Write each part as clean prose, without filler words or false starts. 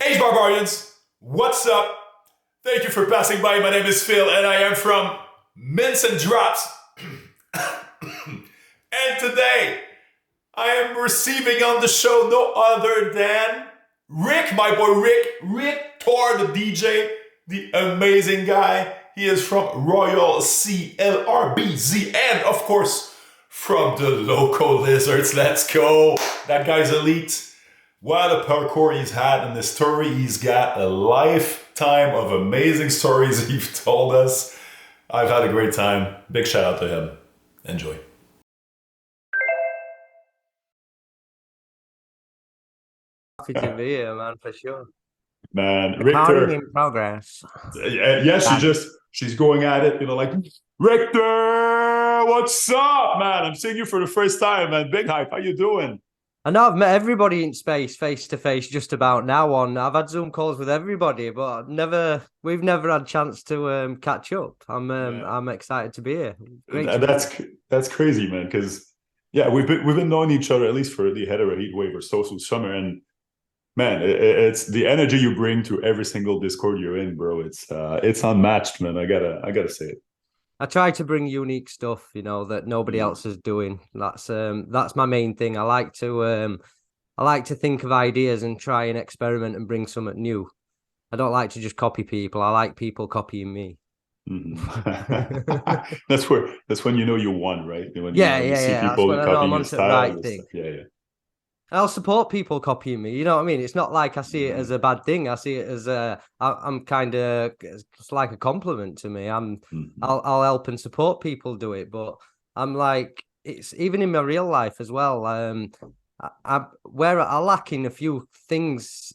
Hey barbarians, what's up? Thank you for passing by. My name is Phil and I am from Mints and Drops. And today I am receiving on the show no other than Rick, my boy Riktor the DJ, the amazing guy. He is from Royal CLRBZ and of course from the local lizards. Let's go. That guy's elite. What a parkour he's had in this story. He's got a lifetime of amazing stories he's told us. I've had a great time. Big shout out to him. Enjoy. Happy to be here, man, for sure. Man, Recording Richter. in progress. Yeah, she's going at it, like, Richter, what's up, man? I'm seeing you for the first time, man. Big hype. How you doing? I know I've met everybody in space, face to face, just about now. I've had Zoom calls with everybody, but we've never had a chance to catch up. I'm excited to be here. Great. That's crazy, man. Because we've been knowing each other at least for the HEDERA heat wave or social summer, and man, it's the energy you bring to every single Discord you're in, bro. It's unmatched, man. I gotta say it. I try to bring unique stuff, that nobody else is doing. That's my main thing. I like to think of ideas and try and experiment and bring something new. I don't like to just copy people. I like people copying me. Mm-hmm. That's when you won, right? When you see people copying your style. Right thing. Yeah. I'll support people copying me. You know what I mean? It's not like I see it as a bad thing. I see it as I'm kind of, it's like a compliment to me. I'll help and support people do it, but I'm like, it's even in my real life as well. Where I lack in a few things,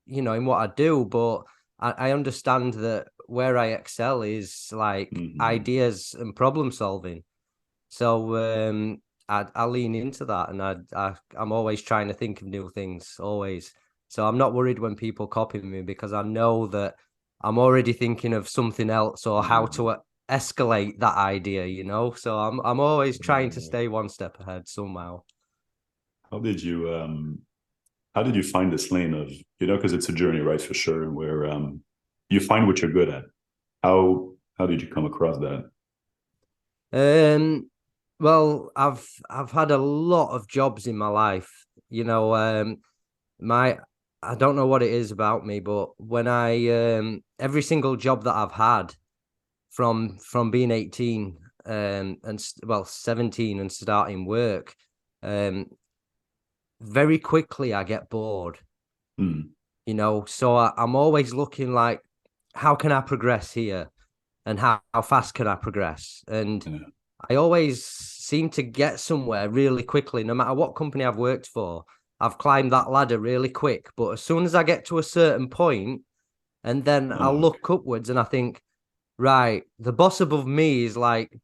in what I do, but I understand that where I excel is like ideas and problem solving. So I lean into that, and I'm always trying to think of new things, always. So I'm not worried when people copy me because I know that I'm already thinking of something else or how to escalate that idea, So I'm always trying to stay one step ahead somehow. How did you find this lane of, because it's a journey, right, for sure, where you find what you're good at. How did you come across that? Well, I've had a lot of jobs in my life. I don't know what it is about me, but when every single job that I've had from being 18 and 17 and starting work, very quickly I get bored. So I'm always looking like, how can I progress here, and how fast can I progress? And I always seem to get somewhere really quickly, no matter what company I've worked for. I've climbed that ladder really quick, but as soon as I get to a certain point, and then I'll look upwards and I think, right, the boss above me is like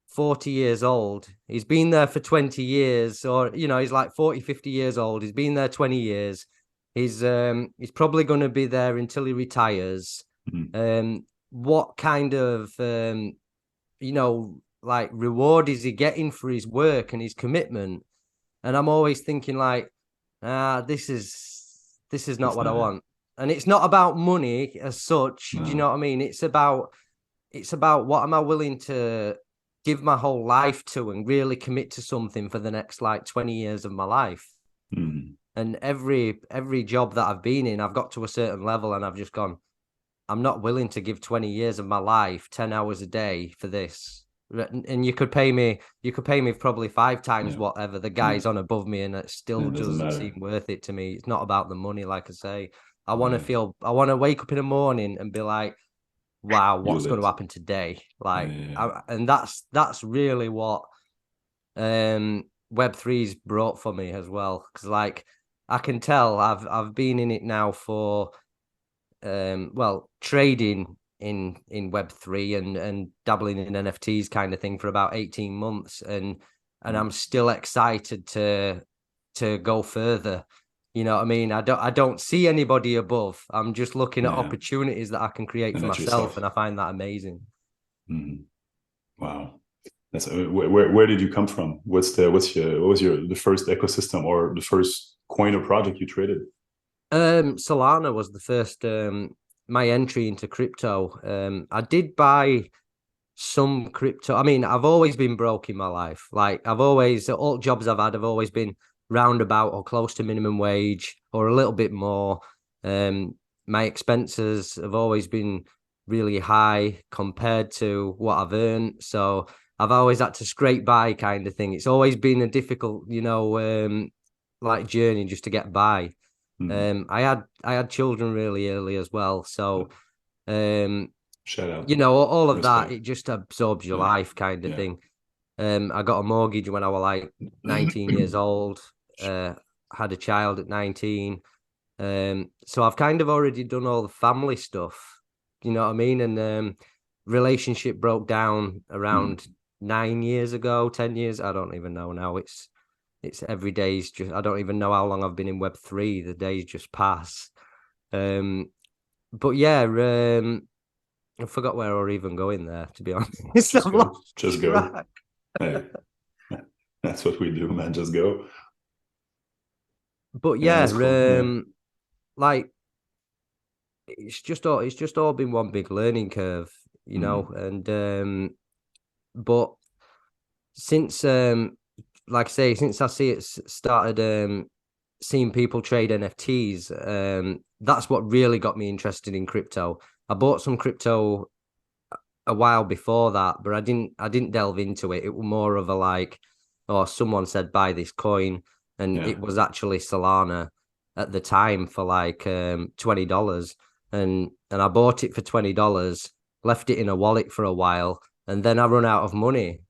40 years old. He's been there for 20 years, or, he's like 40, 50 years old. He's been there 20 years. He's probably going to be there until he retires. What kind of, like reward is he getting for his work and his commitment? And I'm always thinking like, this is not what I want. And it's not about money as such. Do you know what I mean? It's about what am I willing to give my whole life to and really commit to something for the next like 20 years of my life. And every job that I've been in, I've got to a certain level and I've just gone, I'm not willing to give 20 years of my life, 10 hours a day for this. And you could pay me probably 5 times whatever the guy's on above me, and it still doesn't seem worth it to me. It's not about the money, like I say. I want to wake up in the morning and be like, wow, what's going to happen today? Like, and that's really what Web3's brought for me as well. Because like, I can tell I've been in it now for trading in Web3 and dabbling in NFTs kind of thing for about 18 months, and I'm still excited to go further. You know what I mean? I don't see anybody above. I'm just looking at opportunities that I can create for myself, and I find that amazing. Wow. That's where did you come from? What was the first ecosystem or the first coin or project you traded? Solana was the first my entry into crypto. I did buy some crypto. I mean, I've always been broke in my life. Like all jobs I've had have always been roundabout or close to minimum wage or a little bit more. My expenses have always been really high compared to what I've earned. So I've always had to scrape by kind of thing. It's always been a difficult, like journey just to get by. I had children really early as well. So shout out. All of Respect. that, it just absorbs your life kind of thing. I got a mortgage when I was like 19 years old. Had a child at 19. So I've kind of already done all the family stuff. You know what I mean? And relationship broke down around 9 years ago, 10 years. I don't even know now. It's every day's just, I don't even know how long I've been in Web3. The days just pass. But yeah, I forgot where we're even going there, to be honest. Just go. Hey, that's what we do, man. Just go. But yeah, cool. Like it's just all been one big learning curve, you know. And but since like I say, since I started seeing people trade NFTs, that's what really got me interested in crypto. I bought some crypto a while before that, but I didn't delve into it. It was more of a like, oh, someone said buy this coin, and it was actually Solana at the time for like $20, and I bought it for $20, left it in a wallet for a while, and then I run out of money.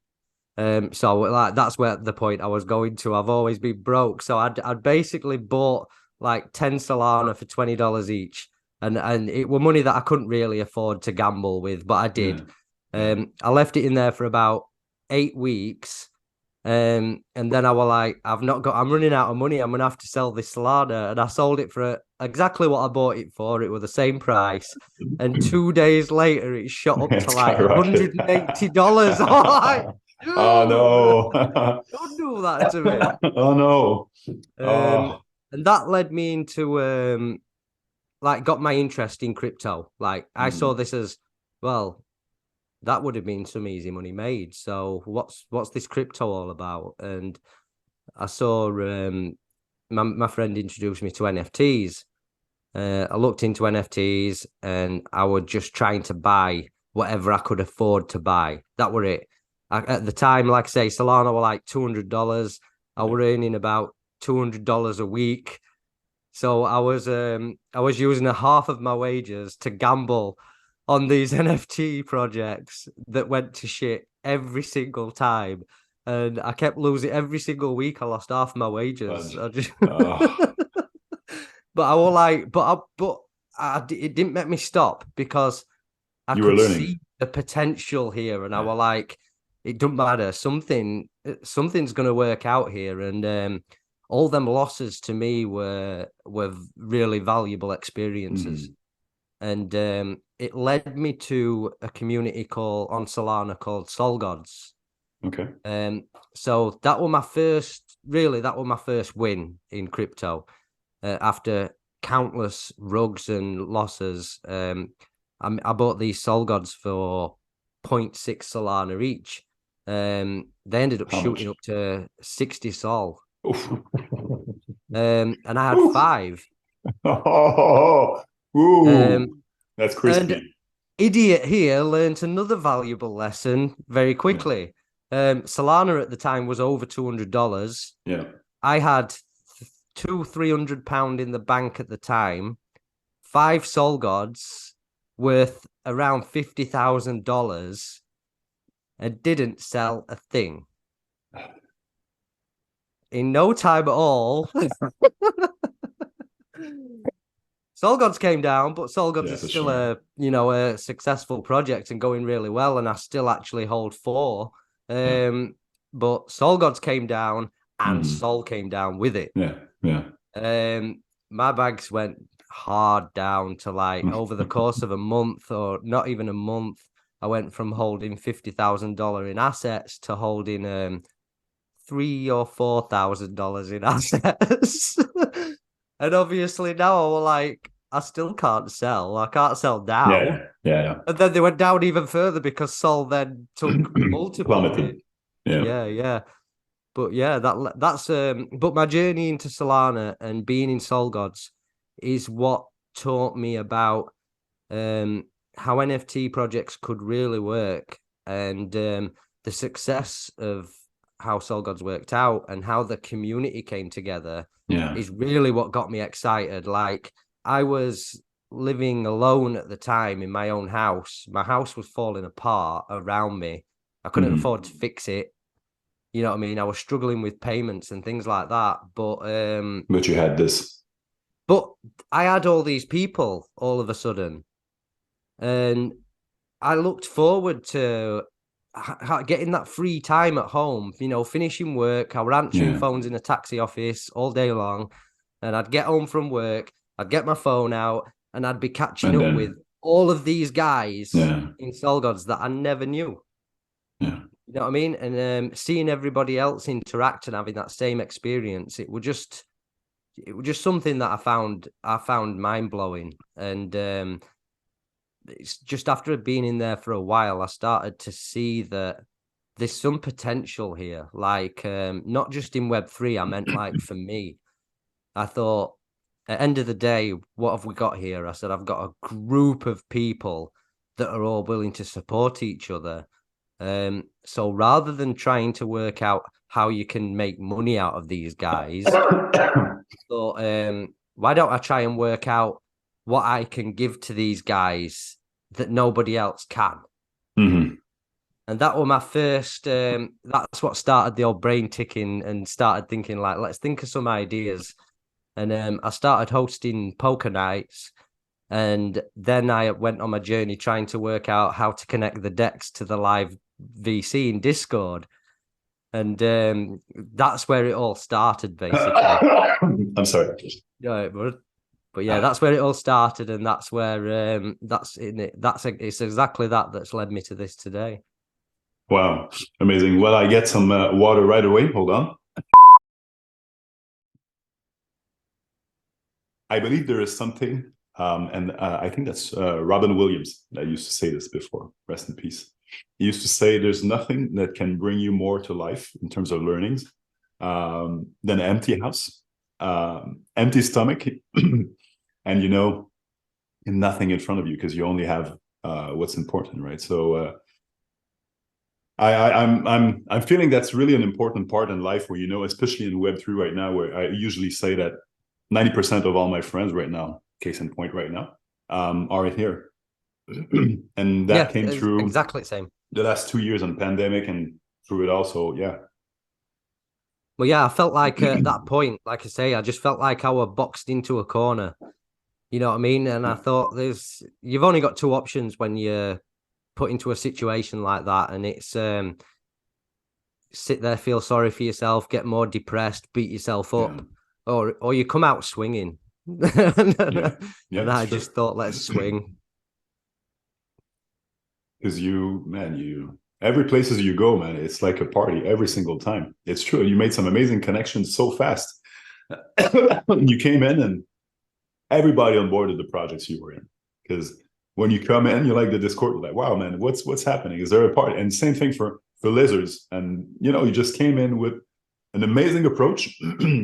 So like that's where the point I was going to. I've always been broke, so I'd basically bought like 10 Solana for $20 each. And it were money that I couldn't really afford to gamble with, but I did. I left it in there for about 8 weeks. And then I was like, I'm running out of money. I'm going to have to sell this Solana. And I sold it for exactly what I bought it for. It was the same price. And 2 days later, it shot up to like $180. I'm like, oh, no. Don't do that to me. Oh, no. And that led me into... like got my interest in crypto. Like I saw this as, well, that would have been some easy money made. So what's this crypto all about? And I saw my friend introduced me to NFTs. I looked into NFTs and I was just trying to buy whatever I could afford to buy. That were it. At the time, like I say, Solana were like $200. I were earning about $200 a week. So I was using a half of my wages to gamble on these NFT projects that went to shit every single time, and I kept losing every single week. I lost half my wages. But I was like, it didn't make me stop because I could see the potential here, and I was like, it doesn't matter. Something's going to work out here, and all them losses to me were really valuable experiences. And it led me to a community on Solana called Sol Gods. Okay. So that was my first win in crypto. After countless rugs and losses, I bought these Sol Gods for 0.6 Solana each. They ended up shooting up to 60 Sol. And I had 5. That's crispy. And idiot here learned another valuable lesson very quickly. Solana at the time was over $200. Yeah, I had £300 in the bank at the time. 5 Sol Gods worth around $50,000, and didn't sell a thing. In no time at all, Sol Gods came down, but Sol Gods is still a successful project and going really well, and I still actually hold 4. But Sol Gods came down, and Sol came down with it. My bags went hard down to like over the course of a month, or not even a month. I went from holding $50,000 in assets to holding $3,000 or $4,000 in assets. And obviously now I'm like, I still can't sell. I can't sell now. Yeah. And then they went down even further because Sol then took multiple Plummeted. hits. Yeah. Yeah. But yeah, that's but my journey into Solana and being in Sol Gods is what taught me about how NFT projects could really work, and the success of how Sol Gods worked out and how the community came together is really what got me excited. Like, I was living alone at the time in my own house. My house was falling apart around me. I couldn't afford to fix it. You know what I mean? I was struggling with payments and things like that. But you had this. But I had all these people all of a sudden. And I looked forward to getting that free time at home, you know, finishing work. I were answering phones in a taxi office all day long. And I'd get home from work, I'd get my phone out, and I'd be catching up with all of these guys in Sol Gods that I never knew. Yeah. You know what I mean? And seeing everybody else interact and having that same experience, it was just something that I found mind-blowing. And it's just after being in there for a while, I started to see that there's some potential here. Like, not just in Web3, I meant like for me. I thought, at the end of the day, what have we got here? I said, I've got a group of people that are all willing to support each other. So rather than trying to work out how you can make money out of these guys, so why don't I try and work out what I can give to these guys that nobody else can? Mm-hmm. And that was my first, that's what started the old brain ticking and started thinking, like, let's think of some ideas. And I started hosting poker nights. And then I went on my journey trying to work out how to connect the decks to the live VC in Discord. And that's where it all started, basically. I'm sorry. Yeah, but yeah, that's where it all started, and that's where it's exactly that's led me to this today. Wow, amazing. Well, I get some water right away. Hold on. I believe there is something, and I think that's Robin Williams that used to say this before. Rest in peace. He used to say, "There's nothing that can bring you more to life in terms of learnings than an empty house, empty stomach, and and nothing in front of you because you only have what's important, right?" So I'm feeling that's really an important part in life, where especially in Web3 right now, where I usually say that 90% of all my friends right now, case in point right now, are here. And that came through exactly the same. The last 2 years on pandemic and through it also, yeah. Well, yeah, I felt like at that point, like I say, I just felt like I was boxed into a corner. You know what I mean? And I thought you've only got two options when you're put into a situation like that. And it's sit there, feel sorry for yourself, get more depressed, beat yourself up, or you come out swinging. And I just thought, let's swing. Because every places you go, man, it's like a party every single time. It's true. You made some amazing connections so fast. You came in and everybody on board of the projects you were in. Because when you come in, you like the Discord, you're like, wow, man, what's happening? Is there a party? And same thing for Lizards. And you just came in with an amazing approach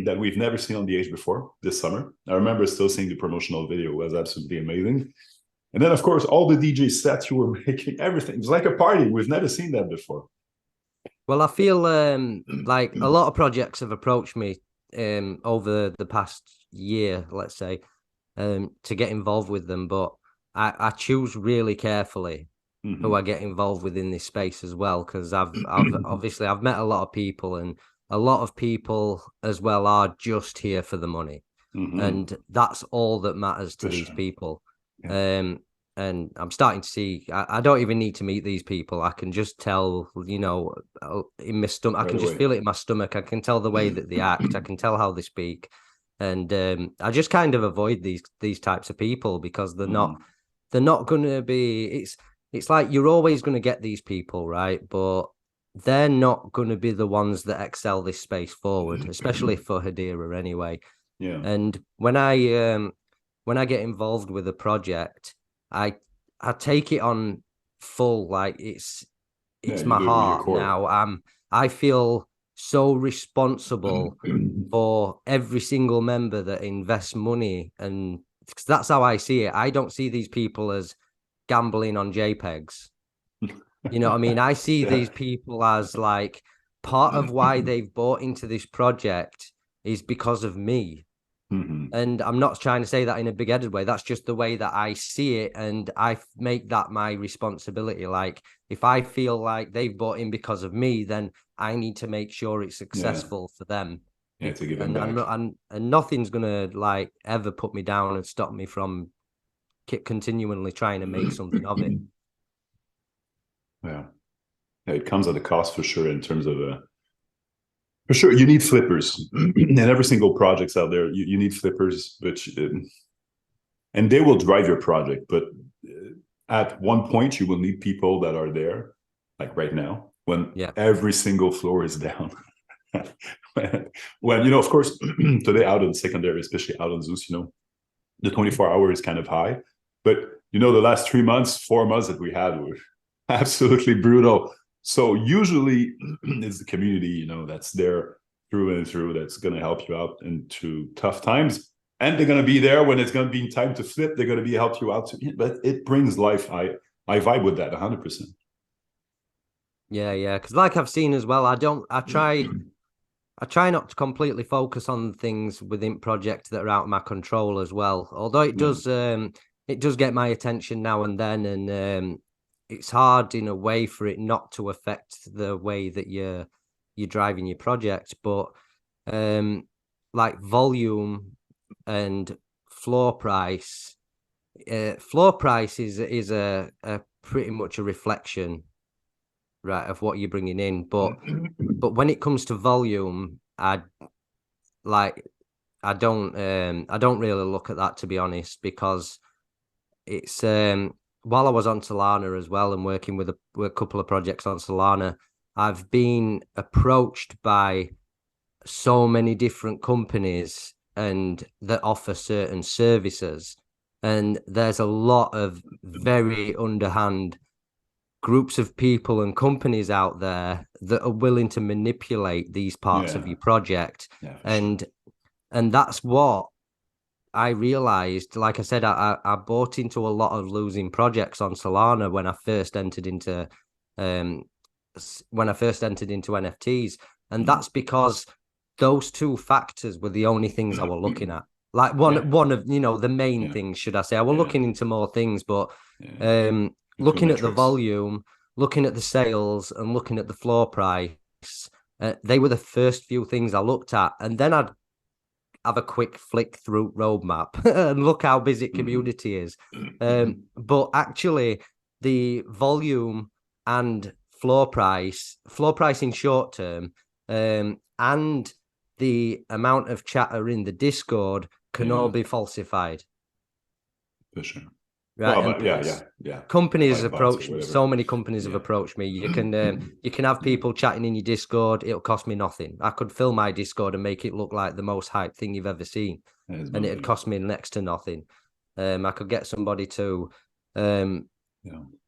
that we've never seen on the H before this summer. I remember still seeing the promotional video. It was absolutely amazing. And then, of course, all the DJ sets you were making, everything. It's like a party. We've never seen that before. Well, I feel like a lot of projects have approached me over the past year, let's say, to get involved with them. But I choose really carefully who I get involved with in this space as well, because I've obviously I've met a lot of people, and a lot of people as well are just here for the money, and that's all that matters to these people. Yeah. And I'm starting to see, I don't even need to meet these people. I can just tell, in my stomach, I can just feel it in my stomach. I can tell the way that they act. I can tell how they speak. And I just kind of avoid these types of people, because they're not going to be, it's like you're always going to get these people, right? But they're not going to be the ones that excel this space forward, especially for HEDERA anyway. Yeah. And when I get involved with a project, I take it on full, like it's You my do it with your heart core. now. I feel so responsible for every single member that invests money, and because that's how I see it. I don't see these people as gambling on JPEGs. You know what I mean? I see these people as like part of why they've bought into this project is because of me. And I'm not trying to say that in a big-headed way. That's just the way that I see it, and I make that my responsibility. Like, if I feel like they've bought in because of me, then I need to make sure it's successful for them. Yeah, to give them and back. and nothing's gonna like ever put me down and stop me from continually trying to make something of it. Yeah, it comes at a cost for sure in terms of for sure, you need flippers, and every single project's out there. You need flippers, and they will drive your project. But at one point, you will need people that are there, like right now, when every single floor is down. when of course, today out in secondary, especially out in Zeus, the 24-hour is kind of high. But the last 3 months, 4 months that we had were absolutely brutal. So usually it's the community, that's there through and through, that's going to help you out into tough times. And they're going to be there when it's going to be time to flip. They're going to help you out. But it brings life. I vibe with that 100%. Yeah. Because like I've seen as well, I try not to completely focus on things within projects that are out of my control as well. Although it does get my attention now and then, and it's hard in a way for it not to affect the way that you're driving your project. But like volume and floor price is a pretty much a reflection, right, of what you're bringing in. But when it comes to volume, I don't really look at that, to be honest, because it's while I was on Solana as well and working with a couple of projects on Solana, I've been approached by so many different companies and that offer certain services, and there's a lot of very underhand groups of people and companies out there that are willing to manipulate these parts of your project. And that's what I realized. Like I said, I bought into a lot of losing projects on Solana when I first entered into NFTs, and that's because those two factors were the only things I were looking at. Like one of the main things, should I say? I was looking into more things, but looking at the volume, looking at the sales, and looking at the floor price, they were the first few things I looked at, and then I'd have a quick flick through roadmap and look how busy community is. But actually, the volume and floor price in short term, and the amount of chatter in the Discord can all be falsified. For sure. Right. Well, yeah. Companies so many companies have approached me. You can have people chatting in your Discord. It'll cost me nothing. I could fill my Discord and make it look like the most hype thing you've ever seen, and it'd cost me next to nothing. I could get somebody to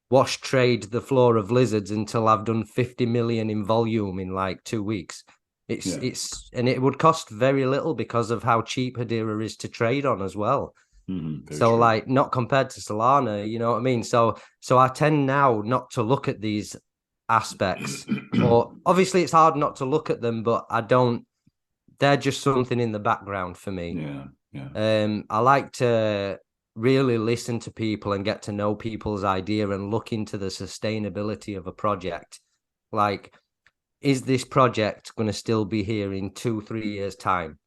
wash trade the floor of lizards until I've done 50 million in volume in like 2 weeks. And it would cost very little because of how cheap HEDERA is to trade on as well. So true. Like not compared to Solana, you know what I mean? So I tend now not to look at these aspects, or obviously it's hard not to look at them, but they're just something in the background for me. I like to really listen to people and get to know people's idea and look into the sustainability of a project. Like, is this project going to still be here in 2-3 years' time?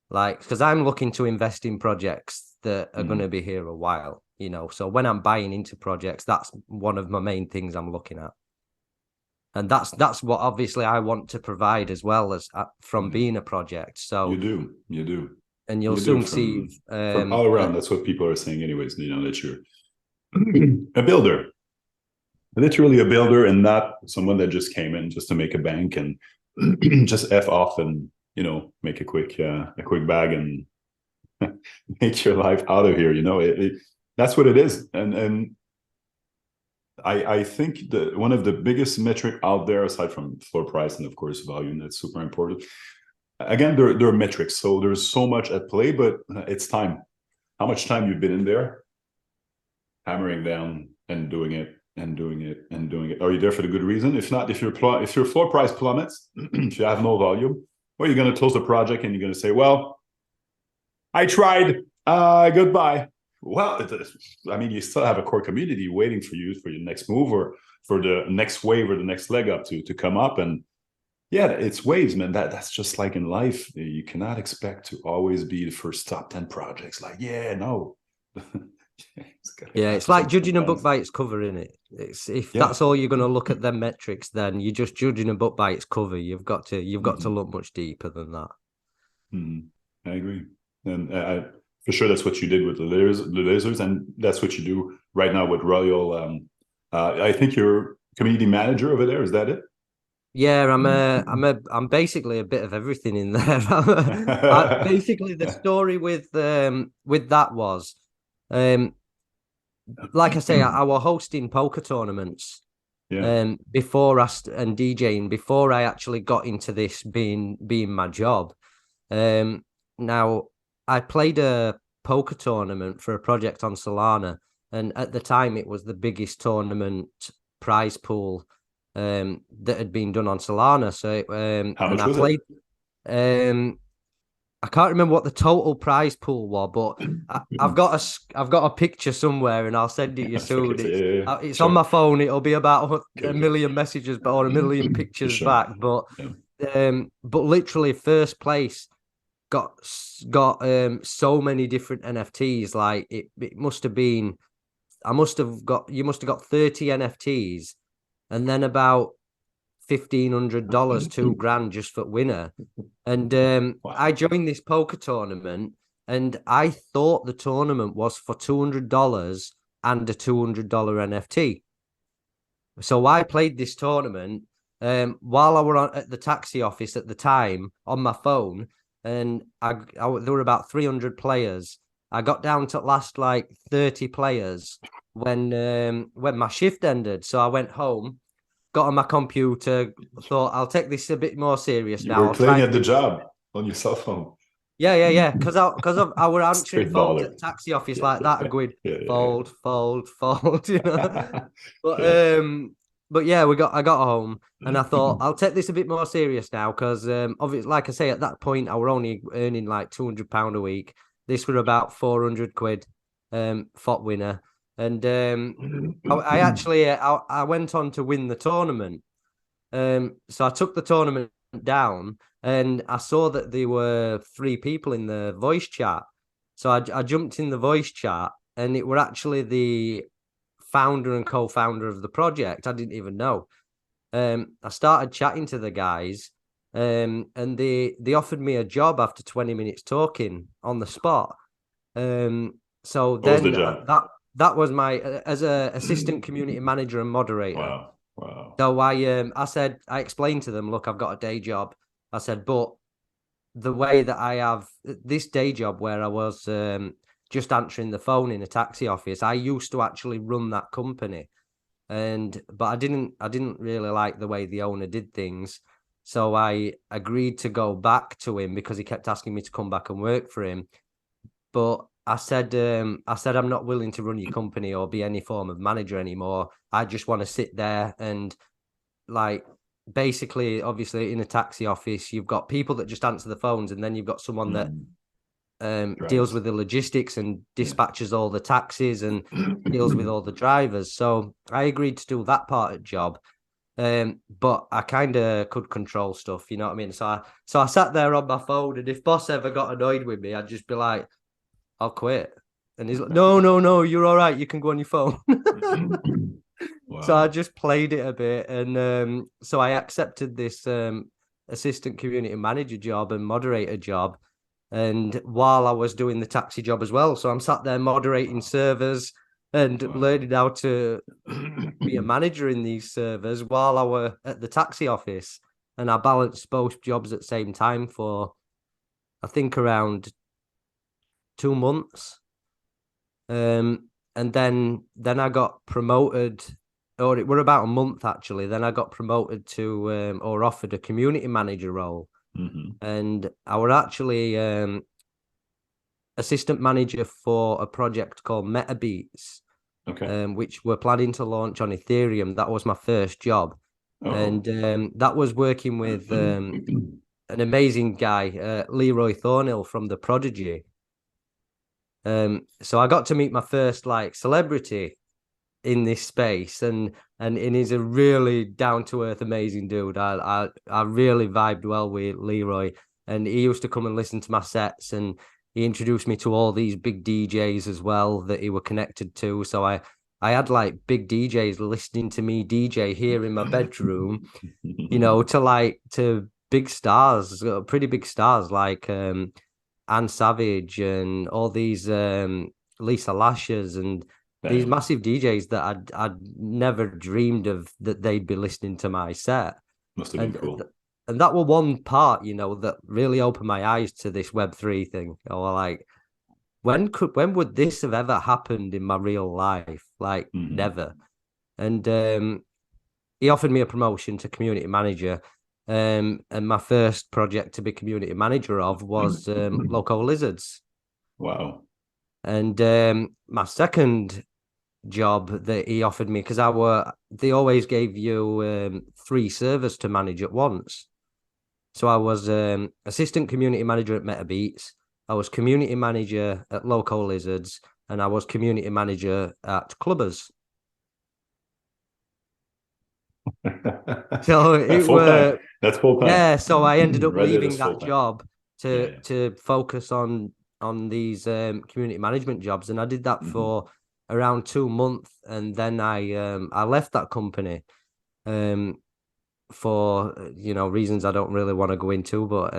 Like, because I'm looking to invest in projects that are going to be here a while, so when I'm buying into projects, that's one of my main things I'm looking at. And that's what obviously I want to provide as well as from being a project. So you do. And you'll soon see from all around. That's what people are saying anyways, that you're a builder. Literally a builder, and not someone that just came in just to make a bank and just F off and make a quick bag and make your life out of here. That's what it is. And I think that one of the biggest metric out there, aside from floor price and of course volume, that's super important. Again, there are metrics, so there's so much at play, but it's time. How much time you've been in there, hammering down and doing it and doing it and doing it. Are you there for the good reason? If not, if your floor price plummets, if you have no volume, well, you're going to close the project and you're going to say, well, I tried, goodbye. Well, you still have a core community waiting for you for your next move or for the next wave or the next leg up to come up. And yeah, it's waves, man. That's just like in life. You cannot expect to always be the first top 10 projects. Like, no. It's like judging a book by its cover, innit? That's all you're going to look at them metrics, then you're just judging a book by its cover. You've got to look much deeper than that. I agree, and for sure that's what you did with the lasers, and that's what you do right now with Royal. I think you're community manager over there. Is that it? Yeah, I'm basically a bit of everything in there. Basically, the story with that was, like I say, I was hosting poker tournaments before and DJing before I actually got into this being my job. Now I played a poker tournament for a project on Solana, and at the time it was the biggest tournament prize pool that had been done on Solana. So how much was it? I can't remember what the total prize pool was, but I've got a picture somewhere, and I'll send it you soon. It's on my phone. It'll be about a million messages, or a million pictures back. But literally, first place got so many different NFTs. Like it must have been. You must have got 30 NFTs, and then about $1,500, $2,000 just for winner. And wow. I joined this poker tournament, and I thought the tournament was for $200 and a $200 NFT. So I played this tournament while I were at the taxi office at the time on my phone, and there were about 300 players. I got down to last 30 players when my shift ended. So I went home, got on my computer, thought I'll take this a bit more serious now. You were playing at the job on your cell phone. Yeah. Because I were answering phones at the taxi office like that, and going fold, you know. But yeah, I got home and I thought I'll take this a bit more serious now, because obviously, like I say, at that point I were only earning £200 a week. This were about 400 quid for winner. And I actually went on to win the tournament. So I took the tournament down, and I saw that there were 3 people in the voice chat. So I jumped in the voice chat, and it were actually the founder and co-founder of the project. I didn't even know. I started chatting to the guys, and they offered me a job after 20 minutes talking on the spot. So then that was my as a assistant community manager and moderator. Wow. So I explained to them, look, I've got a day job. I said, but the way that I have this day job where I was just answering the phone in a taxi office, I used to actually run that company, but I didn't really like the way the owner did things. So I agreed to go back to him because he kept asking me to come back and work for him. But I said I'm not willing to run your company or be any form of manager anymore. I just want to sit there and basically, obviously, in a taxi office, you've got people that just answer the phones, and then you've got someone that deals with the logistics and dispatches all the taxis and deals with all the drivers. So I agreed to do that part of the job. But I kind of could control stuff, you know what I mean? So I sat there on my phone, and if boss ever got annoyed with me, I'd just be like, I'll quit. And he's like, no, you're all right. You can go on your phone. Wow. So I just played it a bit. And so I accepted this assistant community manager job and moderator job. And while I was doing the taxi job as well. So I'm sat there moderating servers and learning how to be a manager in these servers while I were at the taxi office. and I balanced both jobs at the same time for, I think, around 2 months. And then I got promoted, or it were about a month actually. Then I got promoted to, or offered a community manager role. And I were actually assistant manager for a project called MetaBeats, which we're planning to launch on Ethereum. That was my first job. And that was working with an amazing guy, Leroy Thornhill from The Prodigy. So I got to meet my first like celebrity in this space, and he's a really down-to-earth, amazing dude. I really vibed well with Leroy, and he used to come and listen to my sets, and he introduced me to all these big DJs as well that he were connected to. So I had like big DJs listening to me DJ here in my bedroom, you know, to big stars, pretty big stars like Anne Savage and all these Lisa Lashes and these massive DJs that I'd never dreamed of that they'd be listening to my set. Must have been cool. And that was one part, you know, that really opened my eyes to this Web3 thing. Or like, when would this have ever happened in my real life? Like, never. And he offered me a promotion to community manager. And my first project to be community manager of was Loco Lizards. Wow. And my second job that he offered me, because they always gave you 3 servers to manage at once. So I was assistant community manager at MetaBeats, I was community manager at Loco Lizards, and I was community manager at Clubbers. So it were that's full time. Yeah, so I ended up leaving that job to focus on these community management jobs, and I did that for around 2 months, and then I left that company for reasons I don't really want to go into, but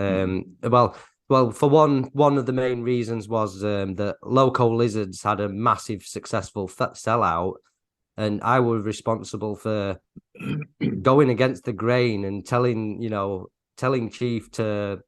well, for one of the main reasons was that Loco Lizards had a massive successful sellout, and I was responsible for going against the grain and telling Chief to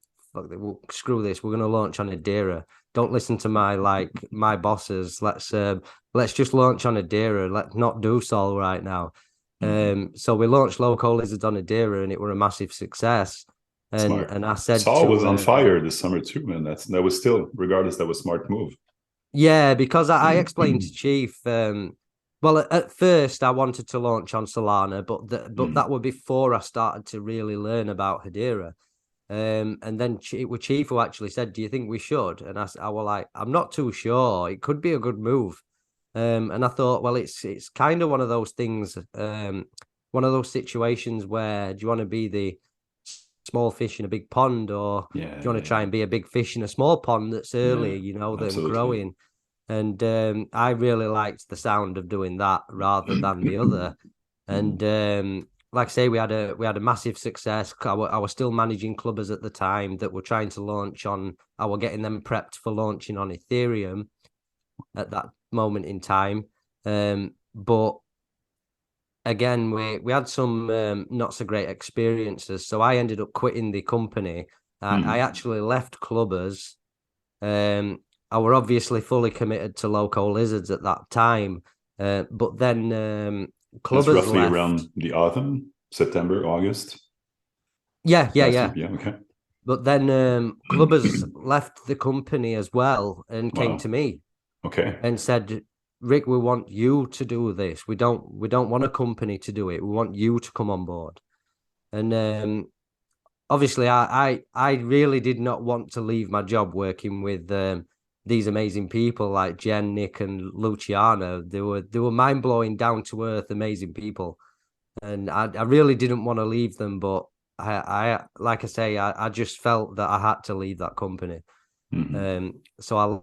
screw this, we're going to launch on HEDERA. Don't listen to my bosses. Let's just launch on HEDERA. Let's not do Sol right now. So we launched Loco Lizards on HEDERA, and it were a massive success. And I said Sol was on fire this summer too, man. That was still, regardless, that was a smart move. Yeah, because I explained to Chief. Well, at first I wanted to launch on Solana, but that was before I started to really learn about HEDERA. And then it was Chief who actually said, "Do you think we should?" And I was like, "I'm not too sure. It could be a good move." And I thought, well, it's kind of one of those things, one of those situations where do you want to be the small fish in a big pond, or do you want to try and be a big fish in a small pond that's early, that's growing? And I really liked the sound of doing that rather than the other. And like I say, we had a massive success. I was still managing Clubbers at the time that were trying to launch on. I was getting them prepped for launching on Ethereum at that moment in time. But again, we had some not so great experiences. So I ended up quitting the company. I actually left Clubbers. I were obviously fully committed to Loco Lizards at that time. But then Clubbers That's roughly left around the autumn, September, August. Yeah. Okay. But then Clubbers left the company as well and came to me. Okay. And said, "Rick, we want you to do this. We don't want a company to do it. We want you to come on board." And obviously, I really did not want to leave my job working with these amazing people like Jen, Nick, and Luciano. They were mind blowing, down to earth, amazing people, and I really didn't want to leave them. But I like I say, I just felt that I had to leave that company. So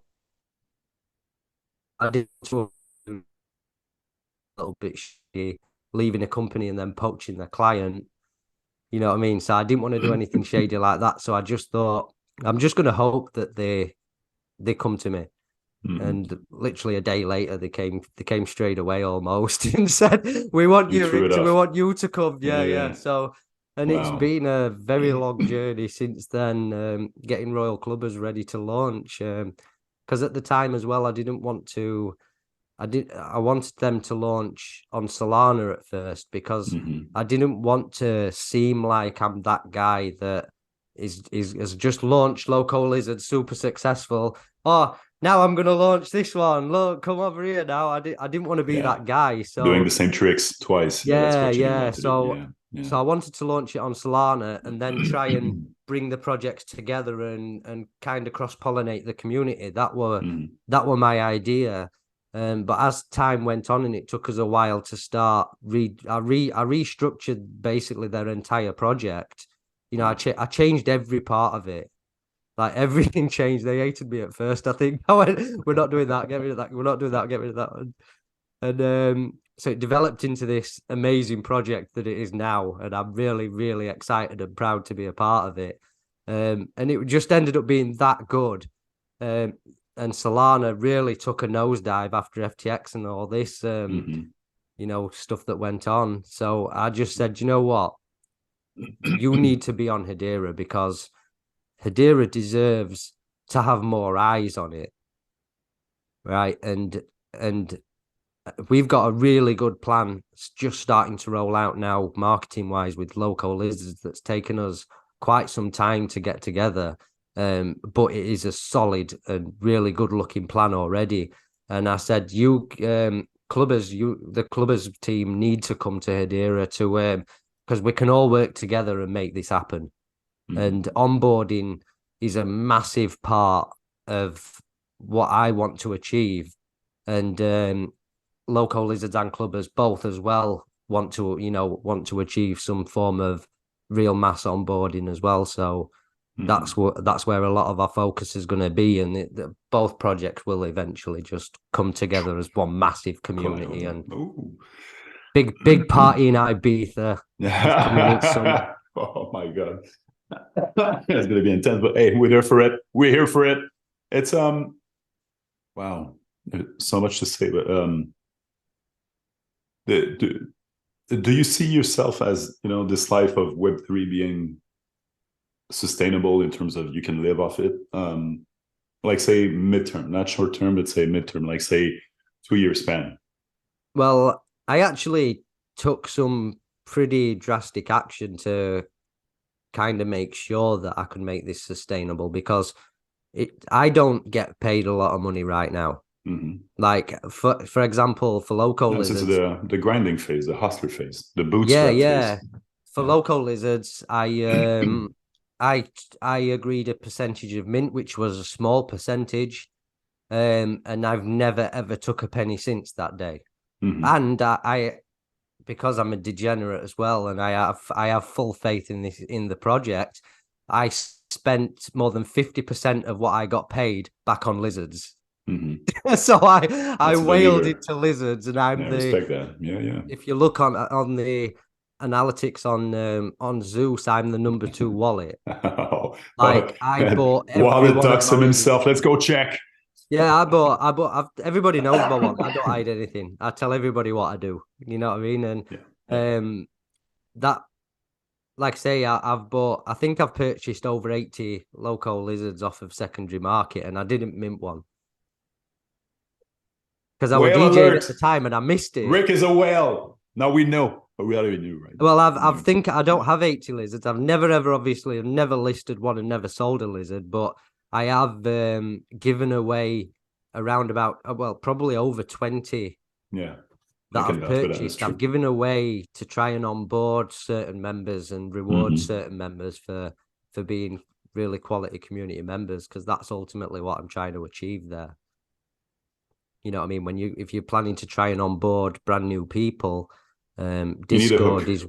I did a little bit shady, leaving a company and then poaching their client. You know what I mean? So I didn't want to do anything shady like that. So I just thought, I'm just going to hope that they come to me. And literally a day later, they came straight away almost and said, "We want you, Victor. We want you to come." Yeah. So And it's Wow. been a very long journey since then, getting Royal Clubbers ready to launch. Because at the time as well, I didn't want to. I wanted them to launch on Solana at first because I didn't want to seem like I'm that guy that has just launched Loco Lizard, super successful. Oh, now I'm gonna launch this one. Look, come over here now. I didn't want to be that guy. So doing the same tricks twice. Yeah, that's what you didn't want to do. So I wanted to launch it on Solana and then try and bring the projects together and kind of cross-pollinate the community. That were my idea. But as time went on and it took us a while to start, I restructured basically their entire project. You know, I changed every part of it. Like everything changed. They hated me at first. I think I went, we're not doing that. Get rid of that. We're not doing that. Get rid of that one. And so it developed into this amazing project that it is now, and I'm really, really excited and proud to be a part of it. And it just ended up being that good. And Solana really took a nosedive after FTX and all this, you know, stuff that went on. So I just said, you know what? You need to be on HEDERA because HEDERA deserves to have more eyes on it. Right. And we've got a really good plan just starting to roll out now, marketing wise, with Loco Lizards that's taken us quite some time to get together. But it is a solid and really good looking plan already. And I said, the clubbers team need to come to HEDERA to because we can all work together and make this happen. And onboarding is a massive part of what I want to achieve. And Loco Lizards and clubbers both as well want to achieve some form of real mass onboarding as well. So that's where a lot of our focus is going to be, and both projects will eventually just come together as one massive community. And big party in Ibiza coming in summer. Oh my god, it's going to be intense. But hey, we're there for it. We're here for it. It's wow, there's so much to say. But do you see yourself as, you know, this life of Web3 being sustainable in terms of you can live off it, like say midterm, not short term, but say midterm, like say 2-year span? Well, I actually took some pretty drastic action to kind of make sure that I could make this sustainable, because I don't get paid a lot of money right now. Like for example, for Loco Lizards, this is the grinding phase, the hustler phase, the bootstrap phase. For Loco Lizards, I agreed a percentage of mint, which was a small percentage, and I've never ever took a penny since that day. And I because I'm a degenerate as well, and I have full faith in the project, I spent more than 50% of what I got paid back on Lizards. So I whaled into Lizards, and I'm respect that. Yeah. If you look on the analytics on Zeus, I'm the number 2 wallet. I bought wallet ducks him himself. Let's go check. Yeah, I bought. Everybody knows my wallet. I don't hide anything. I tell everybody what I do. You know what I mean? And that, like I say, I've bought. I think I've purchased over 80 Loco Lizards off of secondary market, and I didn't mint one. Because I was DJing at the time and I missed it. Rick is a whale. Now we know, but we already knew, right? Well, I don't have 80 lizards. I've never listed one and never sold a lizard, but I have given away around about, probably over 20 that I've purchased. I've given away to try and onboard certain members and reward certain members for being really quality community members, because that's ultimately what I'm trying to achieve there. You know what I mean? If you're planning to try and onboard brand new people, Discord is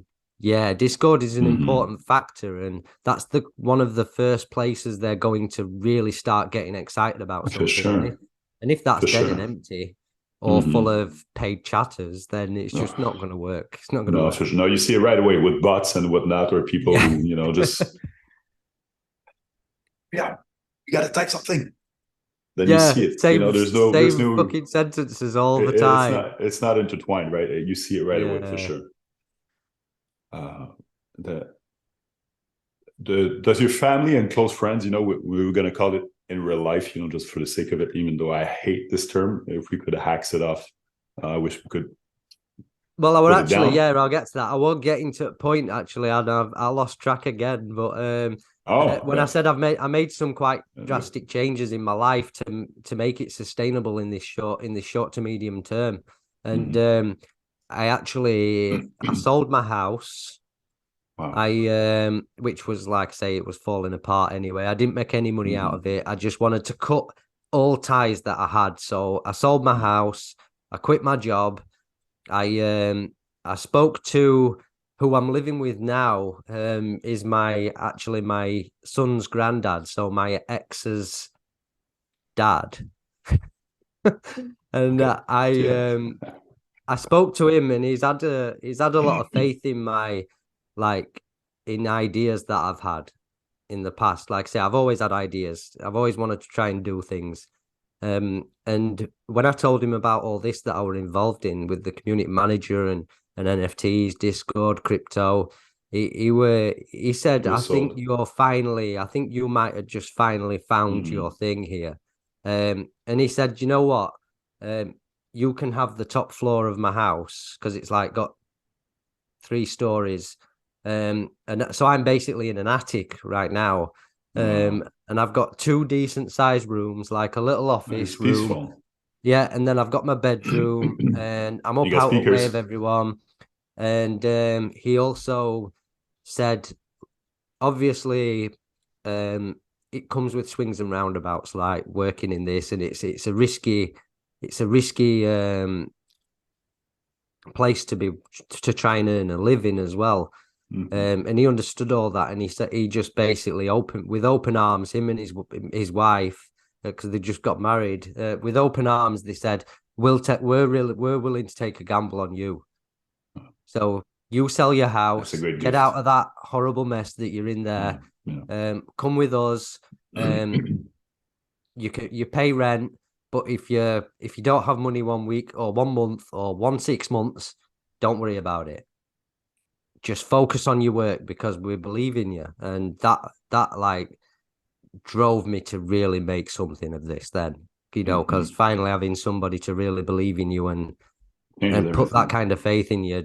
an important factor, and that's one of the first places they're going to really start getting excited about something. Sure. And if that's dead and empty or full of paid chatters, then it's just not going to work. It's not going to work. For sure. No, you see it right away with bots and whatnot, or people who, just you got to type something. Then you see it. There's no fucking sentences all the time. It's not intertwined, right? You see it right away for sure. does your family and close friends, we were gonna call it in real life, just for the sake of it, even though I hate this term, if we could hack it off, I wish we could. Well, I would actually, yeah, I'll get to that. I won't get into a point actually. I lost track again, but when I said I made some quite drastic changes in my life to make it sustainable in this short to medium term, and I sold my house. Wow. Which was, like I say, it was falling apart anyway. I didn't make any money out of it. I just wanted to cut all ties that I had. So I sold my house. I quit my job. I spoke to who I'm living with now. Is my son's granddad. So my ex's dad. And I spoke to him, and he's had a lot of faith in my in ideas that I've had in the past. Like I say, I've always had ideas. I've always wanted to try and do things. And when I told him about all this that I were involved in with the community manager and NFTs, Discord, crypto, he said, I think you might have just finally found your thing here. And he said, you know what? You can have the top floor of my house, because it's got 3 stories. And so I'm basically in an attic right now. And I've got 2 decent sized rooms, like a little office room. Peaceful. Yeah, and then I've got my bedroom, and I'm up out of the way of everyone. And he also said, obviously, it comes with swings and roundabouts, like working in this, and it's a risky place to try and earn a living as well. And he understood all that, and he said he just basically with open arms, him and his wife, because they just got married, with open arms, they said, we're willing to take a gamble on you. So you sell your house, get out of that horrible mess that you're in there. Come with us. You pay rent, but if you don't have money 1 week or 1 month or 6 months, don't worry about it. Just focus on your work, because we believe in you. And that drove me to really make something of this then, because finally having somebody to really believe in you and put that kind of faith in you,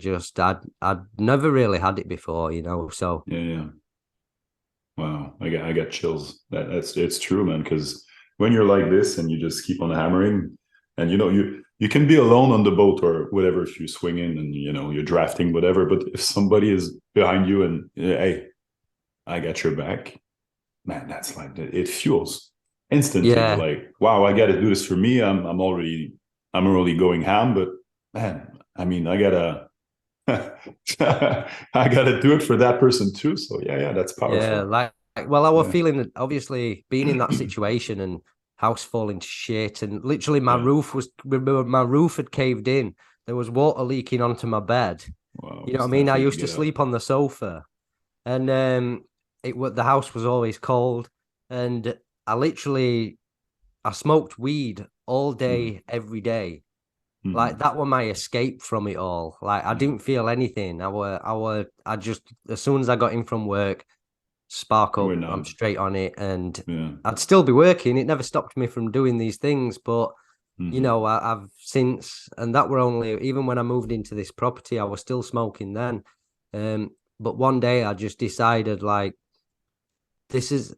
I'd never really had it before, so. Yeah. Wow. I got chills. It's true, man. Because when you're like this and you just keep on hammering, and you can be alone on the boat or whatever, if you're swinging and you're drafting, whatever, but if somebody is behind you and, hey, I got your back, man, that's it fuels instantly. Yeah. Like, wow, I got to do this for me. I'm already going ham, but man, I mean, I gotta do it for that person too. So yeah, that's powerful. Yeah, I was feeling that, obviously, being in that situation and house falling to shit, and literally my roof had caved in. There was water leaking onto my bed. Wow, you know what I mean? I used to sleep on the sofa, and the house was always cold, and I smoked weed all day, every day. Like, that was my escape from it all. Like, I didn't feel anything. I just, as soon as I got in from work, spark up, I'm straight on it, and I'd still be working. It never stopped me from doing these things, but I've since, and that were only, even when I moved into this property, I was still smoking then. But one day I just decided, like, this is,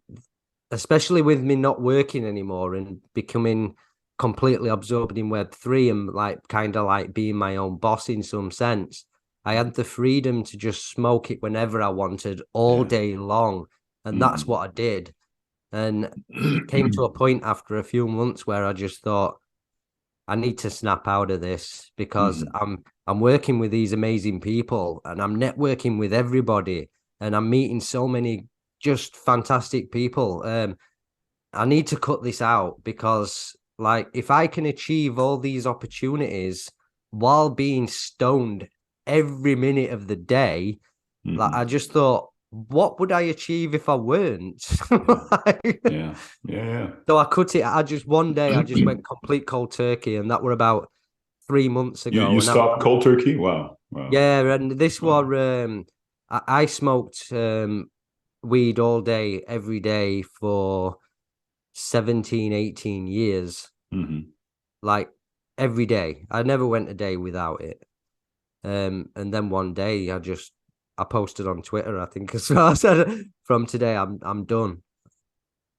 especially with me not working anymore and becoming completely absorbed in Web3 and kind of being my own boss in some sense, I had the freedom to just smoke it whenever I wanted, all day long. And that's what I did. And it came to a point after a few months where I just thought, I need to snap out of this, because I'm working with these amazing people, and I'm networking with everybody, and I'm meeting so many just fantastic people. I need to cut this out, because if I can achieve all these opportunities while being stoned every minute of the day, I just thought, what would I achieve if I weren't? Yeah. So I cut it. One day I just went complete cold turkey, and that were about 3 months ago. You stopped cold turkey? Wow. Yeah, and this was I smoked weed all day, every day for 17, 18 years. Mm-hmm. Like every day. I never went a day without it. And then one day I posted on Twitter, I think as well. I said, from today I'm done.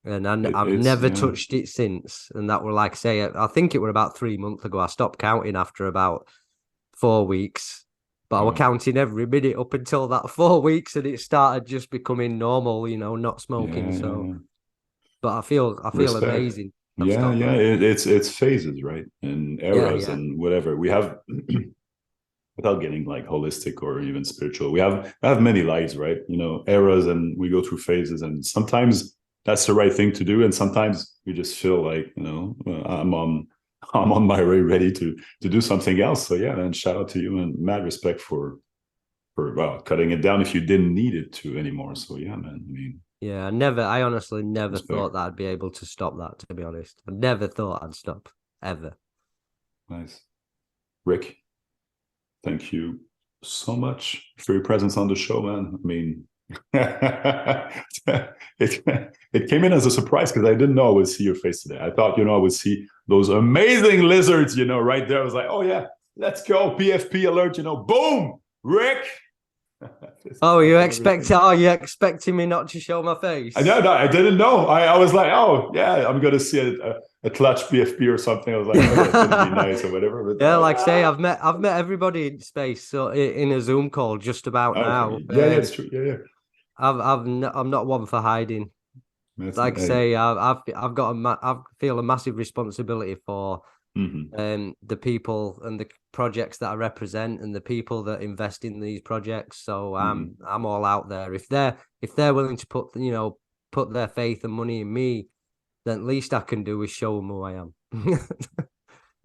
And I've never touched it since. And that were, like I say, I think it were about 3 months ago. I stopped counting after about 4 weeks. But I was counting every minute up until that 4 weeks, and it started just becoming normal, not smoking. But I feel Respect. amazing. Yeah, it's phases, right? And eras and whatever. We have, without getting like holistic or even spiritual, we have many lives, right? Eras, and we go through phases, and sometimes that's the right thing to do, and sometimes we just feel like, I'm on my way, ready to do something else. So yeah, and shout out to you, and mad respect for cutting it down if you didn't need it to anymore. So yeah, man. I mean, yeah, I honestly never thought that I'd be able to stop that, to be honest. I never thought I'd stop, ever. Nice. Rick, thank you so much for your presence on the show, man. I mean, it came in as a surprise because I didn't know I would see your face today. I thought, I would see those amazing lizards, right there. I was like, oh yeah, let's go, PFP alert, boom, Rick. You're expecting me not to show my face? No, I didn't know. I was like, oh yeah, I'm gonna see a clutch PFP or something. I was like, oh, that's gonna be nice or whatever. But yeah, like say, I've met everybody in space, so in a Zoom call just about now. Yeah, it's true. Yeah. I'm not one for hiding. Like I say, I feel a massive responsibility for the people and the projects that I represent and the people that invest in these projects. So I'm all out there. If they're willing to put their faith and money in me, then at least I can do is show them who I am.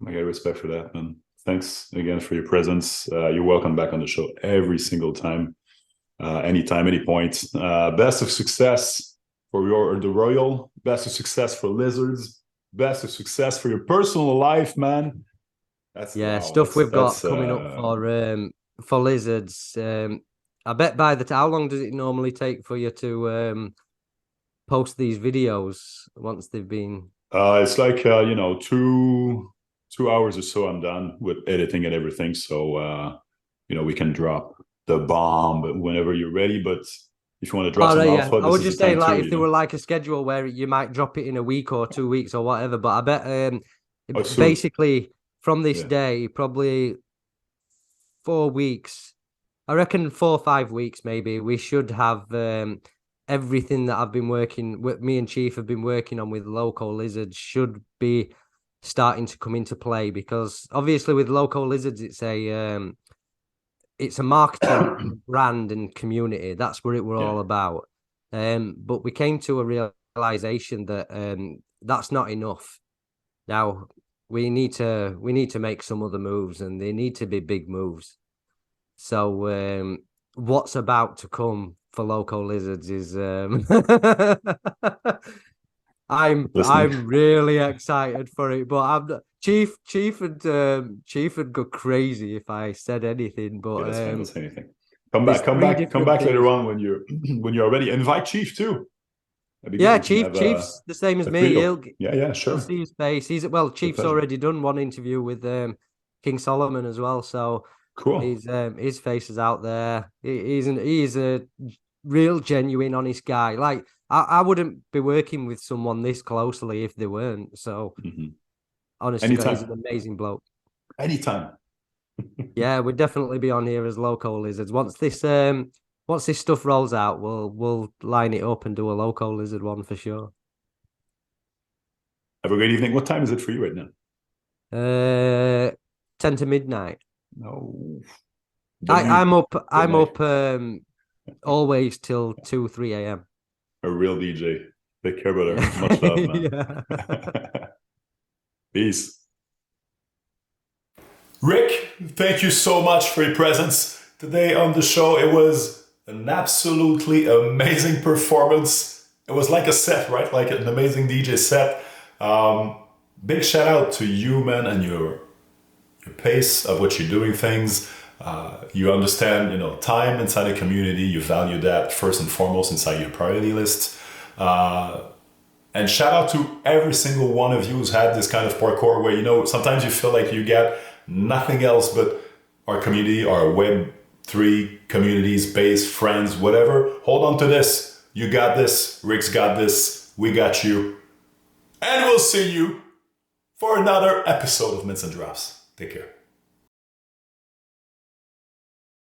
I got respect for that, man. Thanks again for your presence. You're welcome back on the show every single time, anytime, any point. Best of success for the Royal. Best of success for Lizards. Best of success for your personal life, man. Stuff we've got coming up for Lizards. I bet how long does it normally take for you to post these videos once they've been? It's like 2 hours or so. I'm done with editing and everything, so we can drop the bomb whenever you're ready. But if you want to drop some alpha, I would just say if there were like a schedule where you might drop it in a week or 2 weeks or whatever. But I bet basically from this day, probably 4 weeks. I reckon 4 or 5 weeks maybe. We should have everything that I've been working with. Me and Chief have been working on with Loco Lizards should be starting to come into play, because obviously with Loco Lizards it's a marketing brand and community. That's what it were all about. But we came to a realization that that's not enough. Now we need to make some other moves, and they need to be big moves. So what's about to come for Loco Lizards is I'm really excited for it, but I'm not, Chief would go crazy if I said anything. But that's fine, don't say anything. Come back later on when you're ready. Invite Chief too. Chief's the same as me. Sure. He'll see his face. Chief's already done one interview with King Solomon as well. So cool. His face is out there. He's a real genuine, honest guy. Like I wouldn't be working with someone this closely if they weren't. So honestly, he's an amazing bloke. Anytime. Yeah, we'd definitely be on here as Loco Lizards. Once this stuff rolls out, we'll line it up and do a Loco Lizard one for sure. Have a great evening. What time is it for you right now? 10 to midnight. No. I'm up always till 2-3 a.m. A real DJ. Take care, brother. Much love, man. Peace. Rick, thank you so much for your presence today on the show. It was an absolutely amazing performance. It was like a set, right? Like an amazing DJ set. Big shout out to you, man, and your pace of what you're doing things. You understand, time inside a community, you value that first and foremost inside your priority list. And shout out to every single one of you who's had this kind of parkour where, sometimes you feel like you get nothing else but our community, our Web3 communities, base, friends, whatever. Hold on to this. You got this. Rick's got this. We got you. And we'll see you for another episode of Mints and Drops. Take care.